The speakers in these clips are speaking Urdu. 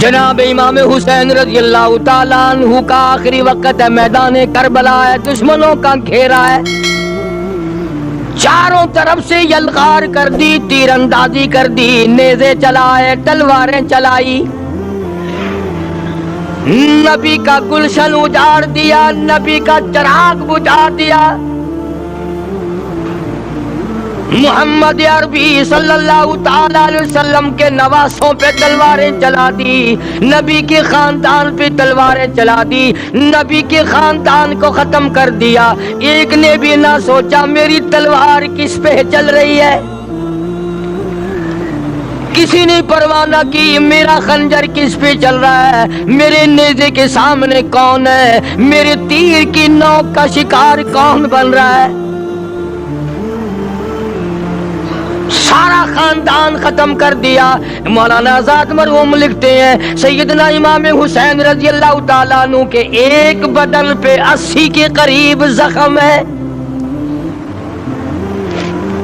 جناب امام حسین رضی اللہ تعالیٰ عنہ کا آخری وقت ہے، میدان کربلا ہے، دشمنوں کا گھیرا ہے، چاروں طرف سے یلغار کر دی، تیر اندازی کر دی، نیزے چلائے، تلواریں چلائی، نبی کا گلشن اجاڑ دیا، نبی کا چراغ بجھا دیا، محمد عربی صلی اللہ تعالی علیہ وسلم کے نواسوں پہ تلواریں چلا دی، نبی کے خاندان پہ تلواریں چلا دی، نبی کے خاندان کو ختم کر دیا۔ ایک نے بھی نہ سوچا میری تلوار کس پہ چل رہی ہے، کسی نے پرواہ نہ کی میرا خنجر کس پہ چل رہا ہے، میرے نیزے کے سامنے کون ہے، میرے تیر کی نوک کا شکار کون بن رہا ہے۔ سارا خاندان ختم کر دیا۔ مولانا آزاد مرحوم لکھتے ہیں سیدنا امام حسین رضی اللہ تعالیٰ عنہ کے ایک بدن پہ 80 کے قریب زخم ہے،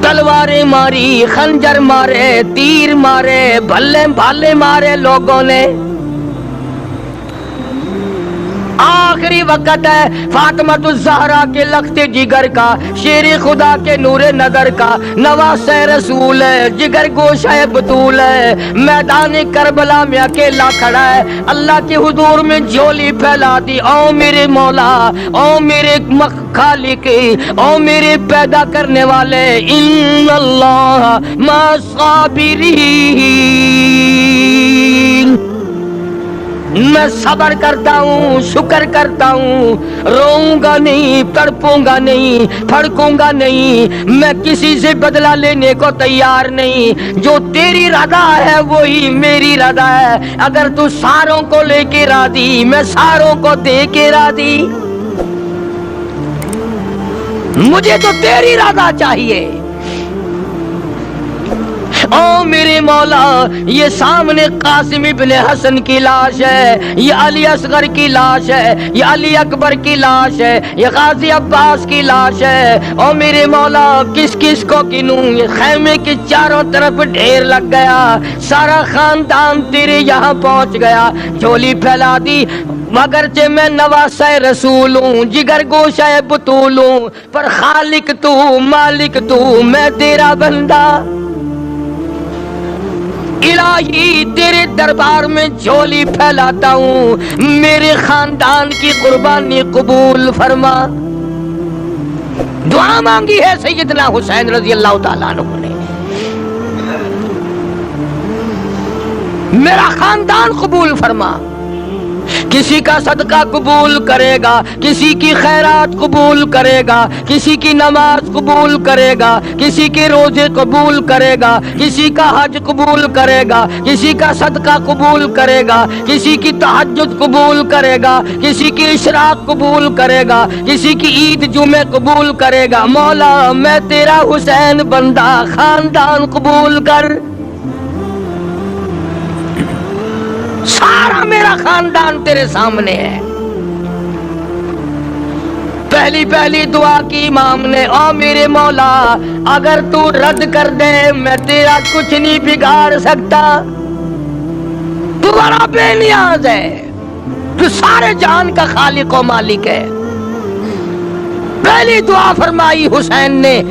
تلواریں ماری، خنجر مارے، تیر مارے، بھلے بھالے مارے لوگوں نے۔ آخری وقت ہے فاطمہ الزہرا کے لخت جگر کا، شیر خدا کے نور نظر کا، نواز رسول ہے، جگر گوشہ بطول ہے، میدان کربلا میں اکیلا کھڑا ہے، اللہ کے حضور میں جھولی پھیلا دی، او میرے مولا، او میرے خالق، او میرے پیدا کرنے والے، ان اللہ مع الصابرین، میں صبر کرتا ہوں، شکر کرتا ہوں، روؤں گا نہیں، تڑپوں گا نہیں، پھڑکوں گا نہیں، میں کسی سے بدلہ لینے کو تیار نہیں، جو تیری رضا ہے وہی میری رضا ہے، اگر تو ساروں کو لے کے راضی میں ساروں کو دے کے راضی، مجھے تو تیری رضا چاہیے۔ او میرے مولا، یہ سامنے قاسم ابن حسن کی لاش ہے، یہ علی اصغر کی لاش ہے، یہ علی اکبر کی لاش ہے، یہ غازی عباس کی لاش ہے، او میرے مولا کس کس کو گنوں، یہ خیمے کے چاروں طرف ڈھیر لگ گیا، سارا خاندان تیرے یہاں پہنچ گیا، جھولی پھیلا دی، مگرچہ میں نواسہ رسول ہوں، جگر گوشہ بطول ہوں، پر خالق تو، مالک تو، میں تیرا بندہ، الہی تیرے دربار میں جھولی پھیلاتا ہوں، میرے خاندان کی قربانی قبول فرما۔ دعا مانگی ہے سیدنا حسین رضی اللہ تعالیٰ عنہ نے، میرا خاندان قبول فرما، کسی کا صدقہ قبول کرے گا، کسی کی خیرات قبول کرے گا، کسی کی نماز قبول کرے گا، کسی کے روزے قبول کرے گا، کسی کا حج قبول کرے گا، کسی کا صدقہ قبول کرے گا، کسی کی تہجد قبول کرے گا، کسی کی اشراق قبول کرے گا، کسی کی عید جمعہ قبول کرے گا۔ مولا میں تیرا حسین بندہ، خاندان قبول کر، سارا میرا خاندان تیرے سامنے ہے۔ پہلی دعا کی امام نے، او میرے مولا اگر تو رد کر دے میں تیرا کچھ نہیں بگاڑ سکتا، تو بڑا بے نیاز ہے، تو سارے جہان کا خالق و مالک ہے۔ پہلی دعا فرمائی حسین نے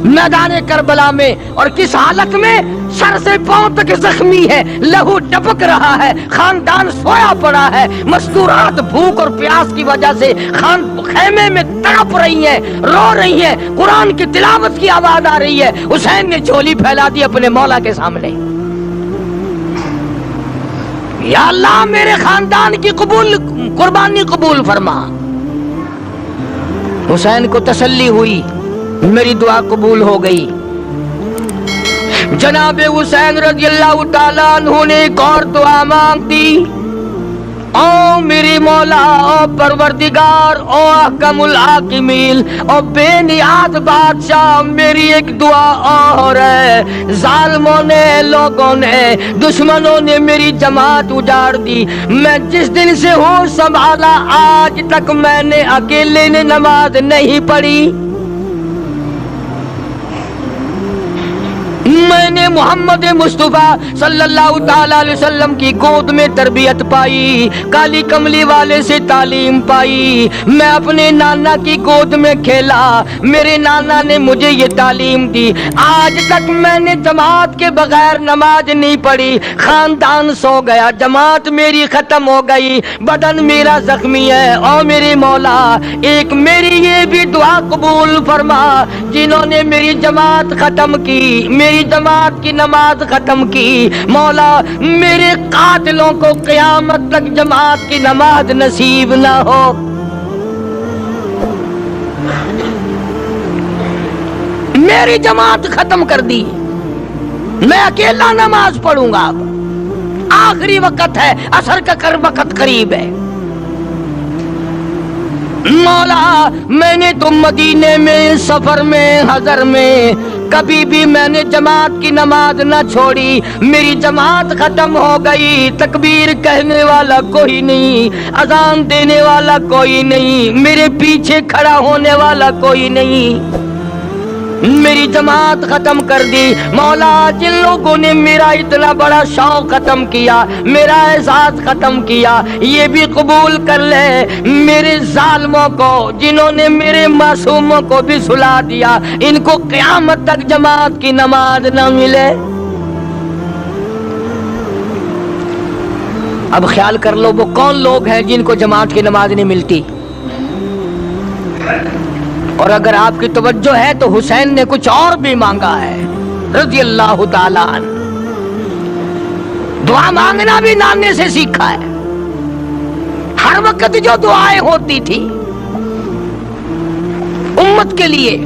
میدان کربلا میں، اور کس حالت میں؟ سر سے پاؤں تک زخمی ہے، لہو ٹپک رہا ہے، خاندان سویا پڑا ہے، مستورات بھوک اور پیاس کی وجہ سے خیمے میں تڑپ رہی ہیں، رو رہی ہیں، قرآن کی تلاوت کی آواز آ رہی ہے، حسین نے جھولی پھیلا دی اپنے مولا کے سامنے، یا اللہ میرے خاندان کی قربانی قبول فرما۔ حسین کو تسلی ہوئی، میری دعا قبول ہو گئی۔ جناب حسین رضی اللہ تعالیٰ عنہ نے ایک اور دعا مانگ دی، او میری مولا، او پروردگار، او احکم الحاکمین، او بے نیاز بادشاہ، میری ایک دعا اور ہے، ظالموں نے، لوگوں نے، دشمنوں نے میری جماعت اجاڑ دی، میں جس دن سے ہوش سنبھالا آج تک میں نے اکیلے نے نماز نہیں پڑھی، میں نے نے محمد مصطفیٰ صلی اللہ تعالی علیہ وسلم کی گود میں تربیت پائی، کالی کملی والے سے تعلیم پائی، میں اپنے نانا کی گود میں کھیلا، میرے نانا نے مجھے یہ تعلیم دی، آج تک میں نے جماعت کے بغیر نماز نہیں پڑھی، خاندان سو گیا، جماعت میری ختم ہو گئی، بدن میرا زخمی ہے، اور میرے مولا ایک میری یہ بھی دعا قبول فرما، جنہوں نے میری جماعت ختم کی، میری جماعت کی نماز ختم کی، مولا میرے قاتلوں کو قیامت تک جماعت کی نماز نصیب نہ ہو۔ میری جماعت ختم کر دی، میں اکیلا نماز پڑھوں گا، آخری وقت ہے، عصر کا وقت قریب ہے۔ مولا میں نے تو مدینے میں، سفر میں، حضر میں کبھی بھی میں نے جماعت کی نماز نہ چھوڑی، میری جماعت ختم ہو گئی، تکبیر کہنے والا کوئی نہیں، اذان دینے والا کوئی نہیں، میرے پیچھے کھڑا ہونے والا کوئی نہیں، میری جماعت ختم کر دی۔ مولا جن لوگوں نے میرا اتنا بڑا شوق ختم کیا، میرا احساس ختم کیا، یہ بھی قبول کر لے میرے ظالموں کو، جنہوں نے میرے معصوموں کو بھی سلا دیا، ان کو قیامت تک جماعت کی نماز نہ ملے۔ اب خیال کر لو وہ کون لوگ ہیں جن کو جماعت کی نماز نہیں ملتی، اور اگر آپ کی توجہ ہے تو حسین نے کچھ اور بھی مانگا ہے رضی اللہ تعالیٰ عنہ، دعا مانگنا بھی نانے سے سیکھا ہے، ہر وقت جو دعائیں ہوتی تھی امت کے لیے،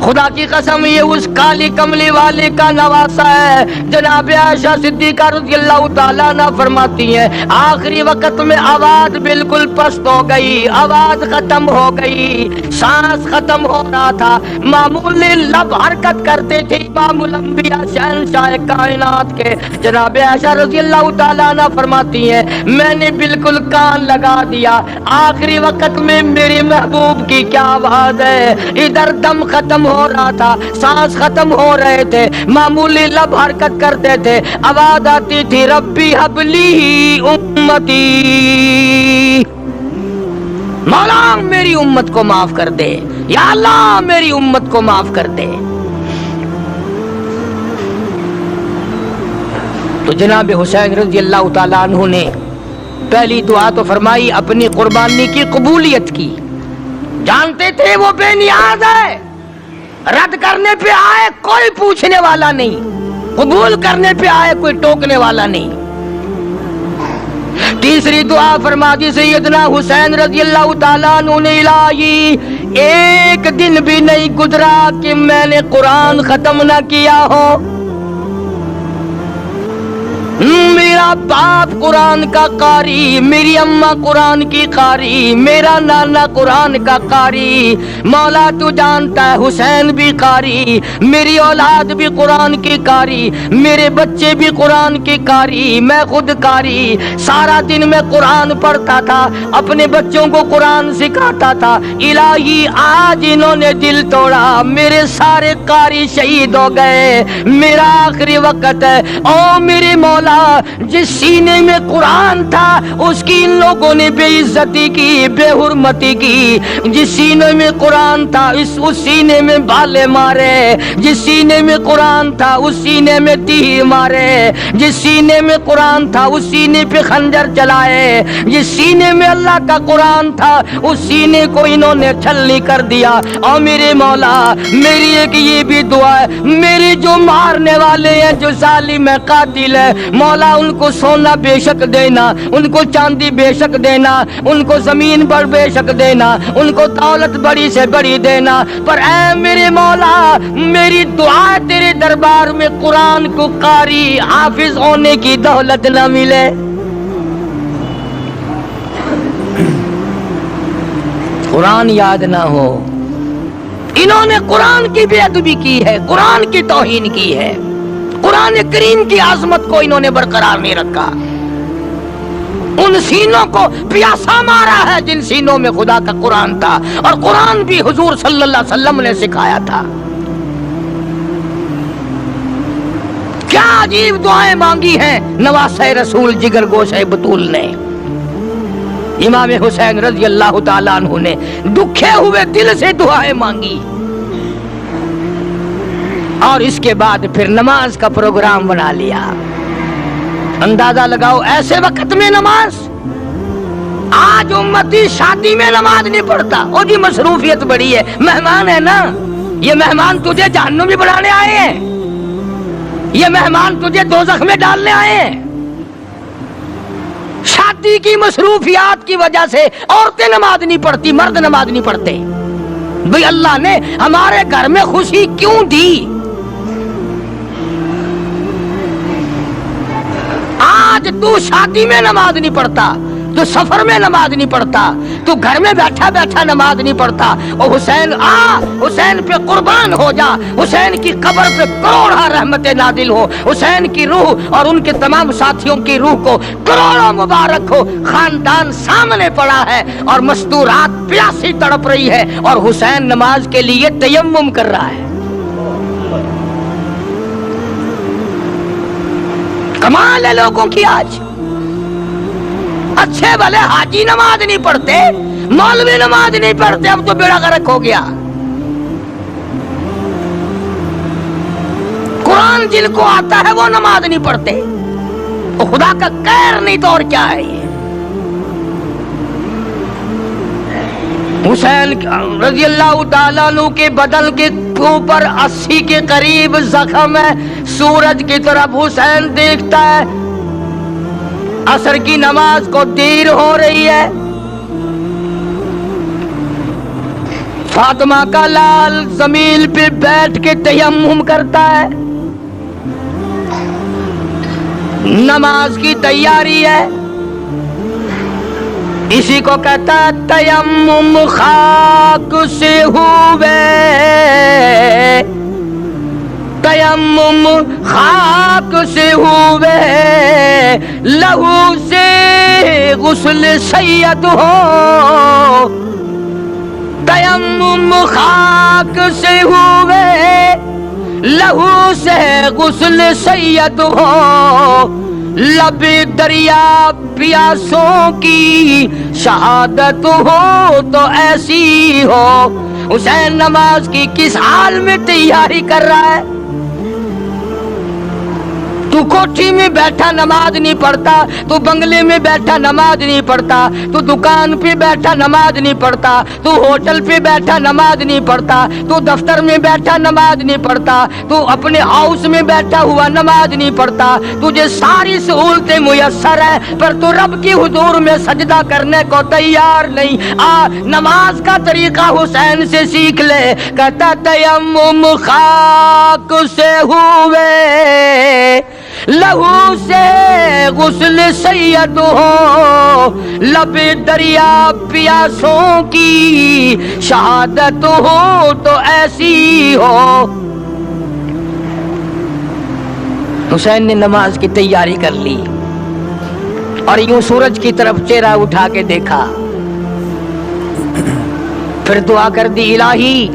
خدا کی قسم یہ اس کالی کملی والے کا نواسا ہے۔ جناب عائشہ صدیقہ رضی اللہ تعالیٰ عنہ فرماتی ہیں آخری وقت میں آواز بالکل پست ہو گئی، آواز ختم ہو گئی، سانس ختم ہو رہا تھا، معمولی لب حرکت کرتے تھے امام الانبیاء شہنشاہ کائنات کے۔ جناب عائشہ رضی اللہ تعالیٰ عنہ فرماتی ہیں میں نے بالکل کان لگا دیا، آخری وقت میں میرے محبوب کی کیا آواز ہے، ادھر دم ختم ہو رہا تھا، سانس ختم ہو رہے تھے، معمولی لب حرکت کرتے تھے، آواز آتی تھی ربی حبلی امتی، مولا میری امت کو معاف کر دے، یا اللہ میری امت کو معاف کر دے۔ تو جناب حسین رضی اللہ تعالیٰ عنہ نے پہلی دعا تو فرمائی اپنی قربانی کی قبولیت کی، جانتے تھے وہ بے نیاز ہے، رد کرنے پہ آئے کوئی پوچھنے والا نہیں، قبول کرنے پہ آئے کوئی ٹوکنے والا نہیں۔ تیسری دعا فرما دی سیدنا حسین رضی اللہ تعالیٰ عنہ نے الہی ایک دن بھی نہیں گزرا کہ میں نے قرآن ختم نہ کیا ہو، میرا باپ قرآن کا قاری، میری اماں قرآن کی قاری، میرا نانا قرآن کا قاری، مولا تو جانتا ہے حسین بھی قاری، میری اولاد بھی قرآن کی قاری، میرے بچے بھی قرآن کی قاری، میں خود قاری، سارا دن میں قرآن پڑھتا تھا، اپنے بچوں کو قرآن سکھاتا تھا، الہی آج انہوں نے دل توڑا، میرے سارے قاری شہید ہو گئے، میرا آخری وقت ہے، او میرے مولا جس سینے میں قرآن تھا اس کی ان لوگوں نے بے عزتی کی، بے حرمتی کی، جس سینے میں قرآن تھا اس سینے میں بالے مارے، جس سینے میں قرآن تھا اس سینے میں تیر مارے، جس سینے میں قرآن تھا اس سینے پہ خنجر چلائے، جس سینے میں اللہ کا قرآن تھا اس سینے کو انہوں نے چھلنی کر دیا۔ اور میرے مولا میری ایک یہ بھی دعا ہے، میرے جو مارنے والے ہیں، جو ظالم ہے، قاتل ہے، مولا ان کو سونا بے شک دینا، ان کو چاندی بے شک دینا، ان کو زمین پر بے شک دینا، ان کو دولت بڑی سے بڑی دینا، پر اے میرے مولا میری دعا تیرے دربار میں قرآن کو قاری حافظ ہونے کی دولت نہ ملے۔ قرآن یاد نہ ہو، انہوں نے قرآن کی بے ادبی کی ہے، قرآن کی توہین کی ہے، قرآن کریم کی عظمت کو انہوں نے برقرار نہیں رکھا، ان سینوں کو پیاسا مارا ہے جن سینوں میں خدا کا قرآن تھا، اور قرآن بھی حضور صلی اللہ علیہ وسلم نے سکھایا تھا۔ کیا عجیب دعائیں مانگی ہیں نواسہ رسول جگر گوشہ بطول نے. امام حسین رضی اللہ تعالیٰ عنہ نے دکھے ہوئے دل سے دعائیں مانگی. اور اس کے بعد پھر نماز کا پروگرام بنا لیا. اندازہ لگاؤ ایسے وقت میں نماز. آج امتی شادی میں نماز نہیں پڑھتا. وہ جی مصروفیت بڑی ہے. مہمان ہے نا, یہ مہمان تجھے جہنم میں بڑھانے آئے ہیں, یہ مہمان تجھے دوزخ میں ڈالنے آئے ہیں. شادی کی مصروفیات کی وجہ سے عورتیں نماز نہیں پڑھتی, مرد نماز نہیں پڑھتے. بھئی اللہ نے ہمارے گھر میں خوشی کیوں دی؟ آج تو شادی میں نماز نہیں پڑھتا, تو سفر میں نماز نہیں پڑھتا, تو گھر میں بیٹھا بیٹھا نماز نہیں پڑھتا. او حسین آ, حسین پہ قربان ہو جا, حسین کی قبر پہ کروڑا رحمتیں نازل ہو, حسین کی روح اور ان کے تمام ساتھیوں کی روح کو کروڑوں مبارک ہو. خاندان سامنے پڑا ہے اور مستورات پیاسی تڑپ رہی ہے اور حسین نماز کے لیے تیمم کر رہا ہے. کمال ہے لوگوں کی. آج اچھے بھلے حاجی نماز نہیں پڑھتے, مولوی نماز نہیں پڑھتے, اب تو بیڑا غرق ہو گیا. قرآن جن کو آتا ہے وہ نماز نہیں پڑھتے. خدا کا قہر نہیں تو اور کیا ہے یہ. حسین رضی اللہ تعالیٰ عنہ کے بدن کے اوپر 80 کے قریب زخم ہے. سورج کی طرف حسین دیکھتا ہے. عصر کی نماز کو دیر ہو رہی ہے. فاطمہ کا لال زمین پہ بیٹھ کے تیمم کرتا ہے. نماز کی تیاری ہے. اسی کو کہتا ہے تیمم خاک سے ہوئے, تیمم خاک سے ہوئے, لہو سے غسل سید ہو. تیمم خاک سے ہوئے, لہو سے غسل سید ہو. لب دریا پیاسوں کی شہادت ہو تو ایسی ہو. حسین نماز کی کس حال میں تیاری کر رہا ہے؟ تو کوٹھی میں بیٹھا نماز نہیں پڑھتا, تو بنگلے میں بیٹھا نماز نہیں پڑھتا, تو دکان پہ بیٹھا نماز نہیں پڑھتا, تو ہوٹل پہ بیٹھا نماز نہیں پڑھتا, تو دفتر میں بیٹھا نماز نہیں پڑھتا, تو اپنے ہاؤس میں بیٹھا ہوا نماز نہیں پڑھتا. تجھے ساری سہولتیں میسر ہیں پر تو رب کی حضور میں سجدہ کرنے کو تیار نہیں. نماز کا طریقہ حسین سے سیکھ لے. کہتا تیمم خاک سے ہوئے, لہو سے غسل سید ہو. لب دریا پیاسوں کی شہادت ہو تو ایسی ہو. حسین نے نماز کی تیاری کر لی اور یوں سورج کی طرف چہرہ اٹھا کے دیکھا. پھر دعا کر دی, الہی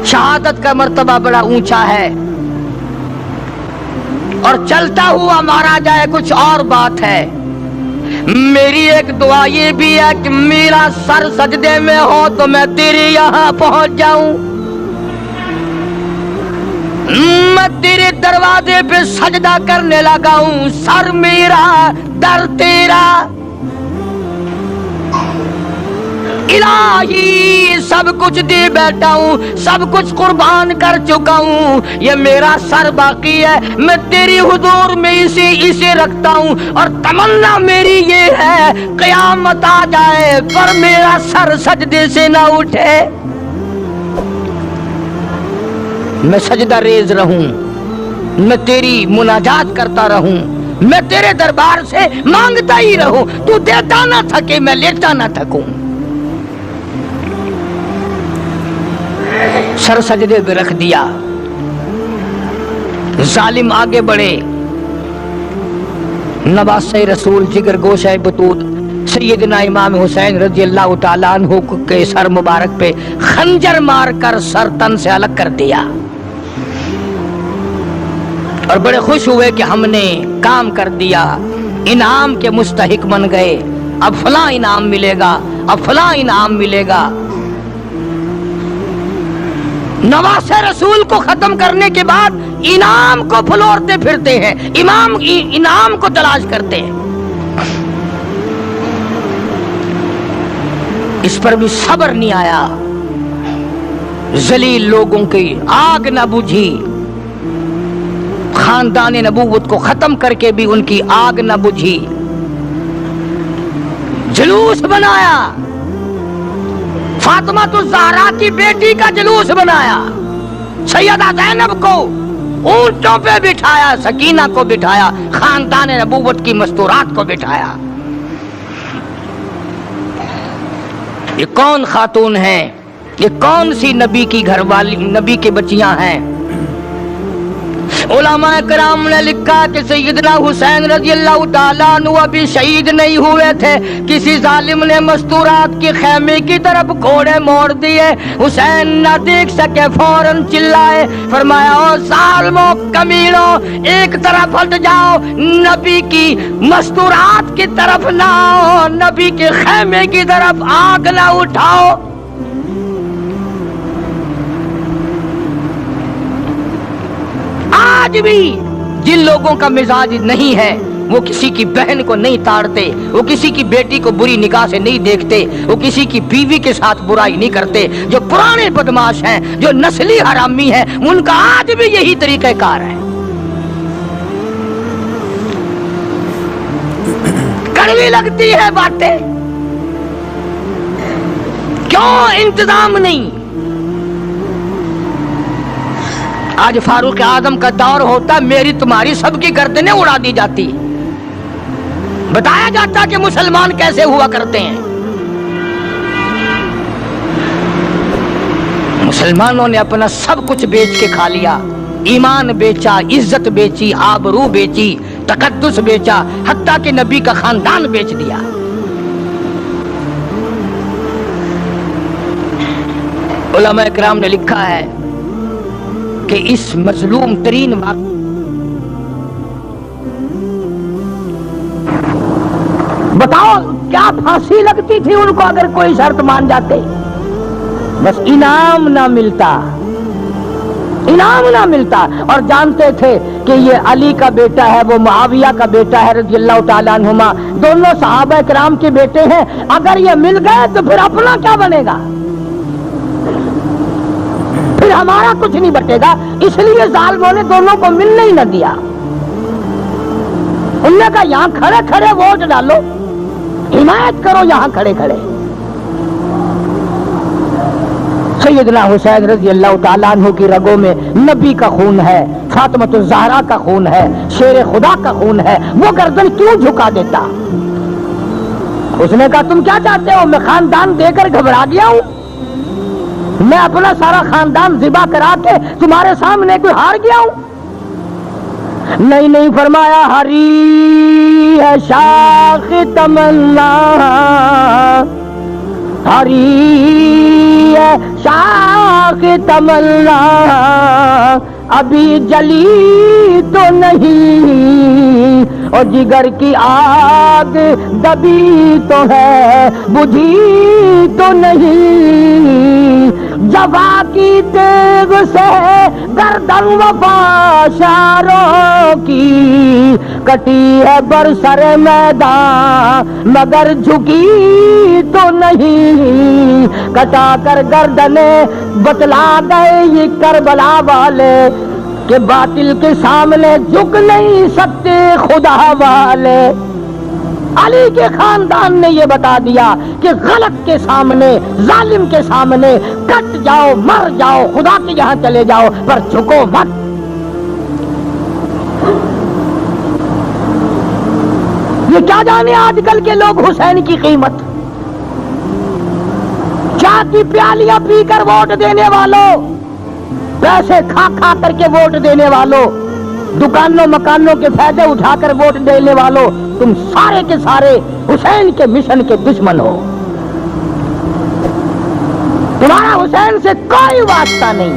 شہادت کا مرتبہ بڑا اونچا ہے اور چلتا ہوا مارا جائے کچھ اور بات ہے. میری ایک دعا یہ بھی ہے کہ میرا سر سجدے میں ہو تو میں تیرے یہاں پہنچ جاؤں. میں تیرے دروازے پہ سجدہ کرنے لگا ہوں. سر میرا در تیرا. الہی سب کچھ دے بیٹھا ہوں, سب کچھ قربان کر چکا ہوں, یہ میرا سر باقی ہے. میں تیری حضور میں اسے رکھتا ہوں اور تمنا میری یہ ہے قیامت آ جائے پر میرا سر سجدے سے نہ اٹھے. میں سجدہ ریز رہوں, میں تیری مناجات کرتا رہوں, میں تیرے دربار سے مانگتا ہی رہوں. تو دیتا نہ تھکے, میں لیتا نہ تھکوں. سر سجدے پہ رکھ دیا. ظالم آگے بڑھے. نواسہ رسول جگر گوشہ بطوط سیدنا امام حسین رضی اللہ تعالیٰ عنہ کے سر مبارک پہ خنجر مار کر سر تن سے الگ کر دیا. اور بڑے خوش ہوئے کہ ہم نے کام کر دیا، انعام کے مستحق بن گئے، اب فلاں انعام ملے گا، اب فلاں انعام ملے گا۔ نواس رسول کو ختم کرنے کے بعد انعام کو پھلورتے پھرتے ہیں، انعام کو تلاش کرتے ہیں۔ اس پر بھی صبر نہیں آیا، ذلیل لوگوں کی آگ نہ بجھی، خاندان نبوت کو ختم کر کے بھی ان کی آگ نہ بجھی، جلوس بنایا، فاطمہ الزہرا کی بیٹی کا جلوس بنایا، سیدہ زینب کو اونٹوں پہ بٹھایا، سکینہ کو بٹھایا، خاندان نبوت کی مستورات کو بٹھایا۔ یہ کون خاتون ہیں؟ یہ کون سی نبی کی گھر والی، نبی کی بچیاں ہیں؟ علماء کرام نے لکھا کہ سیدنا حسین رضی اللہ تعالیٰ عنہ ابھی شہید نہیں ہوئے تھے، کسی ظالم نے مستورات کی خیمے کی طرف گھوڑے موڑ دیے، حسین نہ دیکھ سکے، فوراً چلائے، فرمایا او ظالموں کمینوں، ایک طرف ہٹ جاؤ، نبی کی مستورات کی طرف نہ آؤ، نبی کے خیمے کی طرف آگ نہ اٹھاؤ۔ آج بھی جن لوگوں کا مزاج نہیں ہے وہ کسی کی بہن کو نہیں تاڑتے، وہ کسی کی بیٹی کو بری نگاہ سے نہیں دیکھتے، وہ کسی کی بیوی کے ساتھ برائی نہیں کرتے، جو پرانے بدماش ہیں، جو نسلی حرامی ہیں، ان کا آج بھی یہی طریقہ کار ہے۔ کڑوی لگتی ہے باتیں، کیوں انتظام نہیں؟ آج فاروق اعظم کا دور ہوتا، میری تمہاری سب کی گردنیں اڑا دی جاتی، بتایا جاتا کہ مسلمان کیسے ہوا کرتے ہیں۔ مسلمانوں نے اپنا سب کچھ بیچ کے کھا لیا، ایمان بیچا، عزت بیچی، آبرو بیچی، تقدس بیچا، حتیٰ کہ نبی کا خاندان بیچ دیا۔ علماء اکرام نے لکھا ہے کہ اس مظلوم ترین بتاؤ کیا پھانسی لگتی تھی ان کو اگر کوئی شرط مان جاتے؟ بس انعام نہ ملتا، انعام نہ ملتا، اور جانتے تھے کہ یہ علی کا بیٹا ہے، وہ معاویہ کا بیٹا ہے رضی اللہ تعالیٰ عنہما، دونوں صحابہ کرام کے بیٹے ہیں، اگر یہ مل گئے تو پھر اپنا کیا بنے گا؟ پھر ہمارا کچھ نہیں بٹے گا، اس لیے ظالموں نے دونوں کو ملنے ہی نہ دیا۔ انہوں نے کہا یہاں کھڑے کھڑے ووٹ ڈالو، حمایت کرو یہاں کھڑے کھڑے۔ سیدنا حسین رضی اللہ تعالیٰ عنہ کی رگوں میں نبی کا خون ہے، فاطمہ الزہرا کا خون ہے، شیر خدا کا خون ہے، وہ گردن کیوں جھکا دیتا؟ اس نے کہا تم کیا چاہتے ہو؟ میں خاندان دے کر گھبرا گیا ہوں؟ میں اپنا سارا خاندان ذبح کرا کے تمہارے سامنے کوئی ہار گیا ہوں؟ نہیں نہیں، فرمایا ہری ہے شاخ تمنا، ہری ہے شاخ تمنا، ابھی جلی تو نہیں، اور جگر کی آگ دبی تو ہے، بجھی تو نہیں، جفا کی تیغ سے گردن وفا شاروں کی، کٹی ہے برسر میدان مگر جھکی تو نہیں، کٹا کر گردنیں بتلا گئے یہ کربلا والے کہ باطل کے سامنے جھک نہیں سکتے خدا والے۔ علی کے خاندان نے یہ بتا دیا کہ غلط کے سامنے، ظالم کے سامنے کٹ جاؤ، مر جاؤ، خدا کے یہاں چلے جاؤ، پر جھکو مت۔ یہ کیا جانے آج کل کے لوگ حسین کی قیمت، چائے کی پیالیاں پی کر ووٹ دینے والوں، پیسے کھا کھا کر کے ووٹ دینے والوں، دکانوں مکانوں کے فائدے اٹھا کر ووٹ دینے والوں، تم سارے کے سارے حسین کے مشن کے دشمن ہو۔ تمہارا حسین سے کوئی واسطہ نہیں۔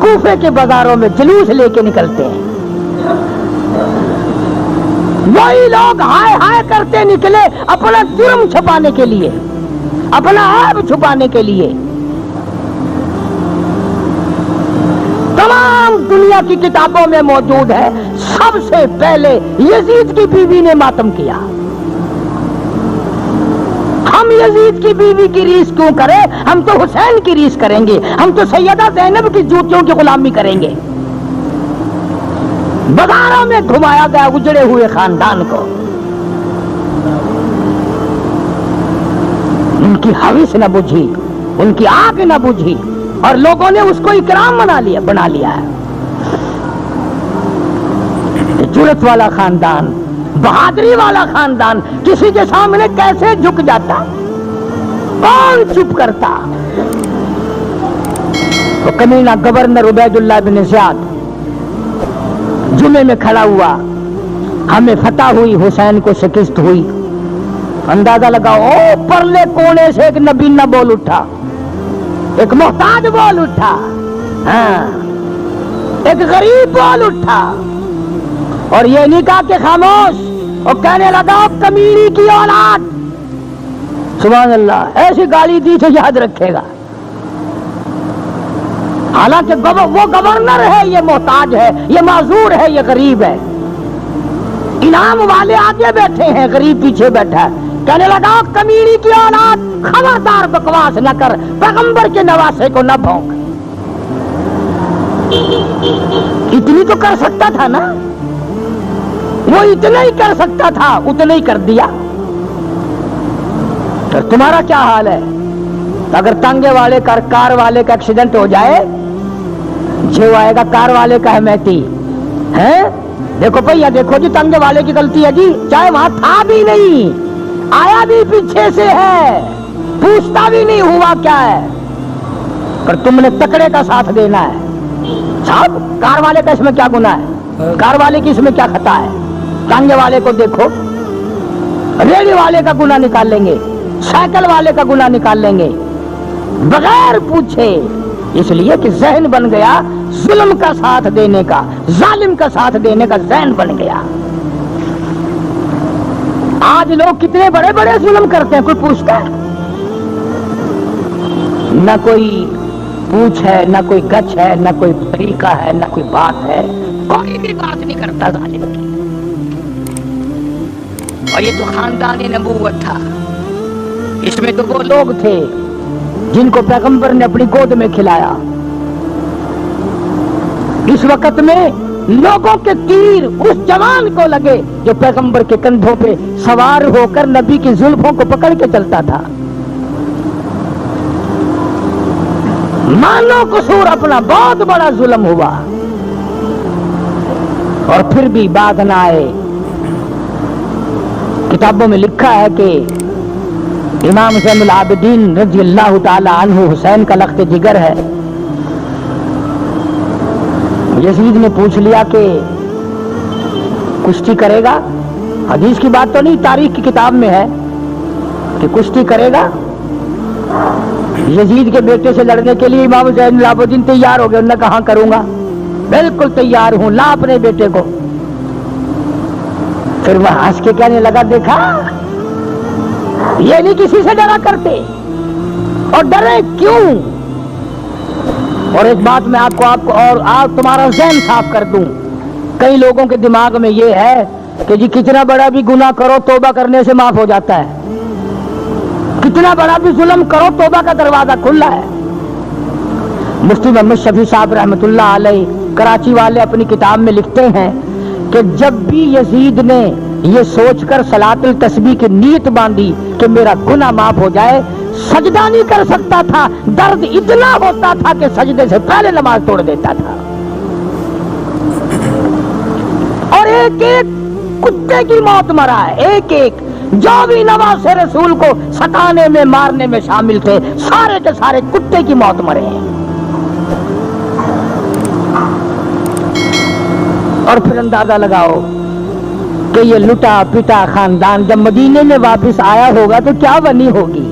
کوفے کے بازاروں میں جلوس لے کے نکلتے ہیں، وہی لوگ ہائے ہائے کرتے نکلے اپنا جرم چھپانے کے لیے، اپنا عیب چھپانے کے لیے۔ تمام دنیا کی کتابوں میں موجود ہے، سب سے پہلے یزید کی بیوی نے ماتم کیا۔ ہم یزید کی بیوی کی ریس کیوں کریں؟ ہم تو حسین کی ریس کریں گے، ہم تو سیدہ زینب کی جوتیوں کی غلامی کریں گے۔ بازاروں میں گھمایا گیا اجڑے ہوئے خاندان کو، ان کی حوث نہ بجھی، ان کی آگ نہ بجھی، اور لوگوں نے اس کو اکرام بنا لیا ہے۔ جرت والا خاندان، بہادری والا خاندان کسی کے سامنے کیسے جھک جاتا؟ کون چپ کرتا؟ وہ کمینہ گورنر عبید اللہ بن زیاد جمعے میں کھڑا ہوا، ہمیں فتح ہوئی، حسین کو شکست ہوئی۔ اندازہ لگاؤ، او پرلے کونے سے ایک نبینہ بول اٹھا، ایک محتاج بول اٹھا، ہاں ایک غریب بول اٹھا، اور یہ نہیں کہا کہ خاموش، اور کہنے لگا کمیری کی اولاد۔ سبحان اللہ، ایسی گالی دی تو یاد رکھے گا۔ حالانکہ وہ گورنر ہے، یہ محتاج ہے، یہ معذور ہے، یہ غریب ہے۔ انعام والے آگے بیٹھے ہیں، غریب پیچھے بیٹھا ہے۔ کہنے لگا کمیری کی اولاد، خبردار بکواس نہ کر، پیغمبر کے نواسے کو نہ بھونک۔ اتنی تو کر سکتا تھا نا، وہ اتنا ہی کر سکتا تھا، اتنا ہی کر دیا۔ تو تمہارا کیا حال ہے؟ اگر تانگے والے کار والے کا ایکسیڈنٹ ہو جائے، جو آئے گا کار والے کا حمایتی ہے، دیکھو بھیا دیکھو جی تانگے والے کی غلطی ہے جی، چاہے وہاں تھا بھی نہیں، آیا بھی پیچھے سے ہے، پوچھتا بھی نہیں ہوا کیا ہے، پر تم نے تکڑے کا ساتھ دینا ہے۔ صاحب کار والے کا اس میں کیا گناہ ہے؟ کار والے کی اس میں کیا خطا ہے؟ تانگے والے کو دیکھو، ریڑھی والے کا گناہ نکال لیں گے، سائیکل والے کا گناہ نکال لیں گے بغیر پوچھے، اس لیے کہ ذہن بن گیا ظلم کا ساتھ دینے کا، ظالم کا ساتھ دینے کا ذہن بن گیا۔ آج لوگ کتنے بڑے بڑے ظلم کرتے ہیں، کوئی پوچھتا ہے؟ نہ کوئی پوچھ ہے، نہ کوئی گچ ہے، نہ کوئی طریقہ ہے، نہ کوئی بات ہے، کوئی بھی بات نہیں کرتا ظالم کی۔ اور یہ تو خاندان نبوت تھا، اس میں تو وہ لوگ تھے جن کو پیغمبر نے اپنی گود میں کھلایا۔ اس وقت میں لوگوں کے تیر اس جوان کو لگے جو پیغمبر کے کندھوں پہ سوار ہو کر نبی کی زلفوں کو پکڑ کے چلتا تھا۔ مانو قصور اپنا، بہت بڑا ظلم ہوا، اور پھر بھی بات نہ آئے۔ کتابوں میں لکھا ہے کہ امام زین العابدین رضی اللہ تعالی عنہ حسین کا لخت جگر ہے۔ یزید نے پوچھ لیا کہ کشتی کرے گا؟ حدیث کی بات تو نہیں، تاریخ کی کتاب میں ہے کہ کشتی کرے گا۔ یزید کے بیٹے سے لڑنے کے لیے امام زین العابدین تیار ہو گئے، انہوں نے کہا کروں گا، بالکل تیار ہوں، لا اپنے بیٹے کو۔ پھر وہ ہنس کے کہنے لگا دیکھا، یہ نہیں کسی سے ڈرا کرتے، اور ڈرے کیوں؟ اور ایک بات میں آپ کو اور آپ تمہارا ذہن صاف کر دوں، کئی لوگوں کے دماغ میں یہ ہے کہ جی کتنا بڑا بھی گناہ کرو توبہ کرنے سے معاف ہو جاتا ہے، کتنا بڑا بھی ظلم کرو توبہ کا دروازہ کھلا ہے۔ مفتی محمد شفیع صاحب رحمۃ اللہ علیہ کراچی والے اپنی کتاب میں لکھتے ہیں کہ جب بھی یزید نے یہ سوچ کر صلاۃ التسبیح کی نیت باندھی کہ میرا گناہ معاف ہو جائے، سجدہ نہیں کر سکتا تھا، درد اتنا ہوتا تھا کہ سجدے سے پہلے نماز توڑ دیتا تھا۔ اور ایک ایک کتے کی موت مرا ہے، ایک ایک جو بھی نواز رسول کو ستانے میں مارنے میں شامل تھے، سارے کے سارے کتے کی موت مرے ہیں۔ اور پھر اندازہ لگاؤ کہ یہ لٹا پٹا خاندان جب مدینے میں واپس آیا ہوگا تو کیا بنی ہوگی؟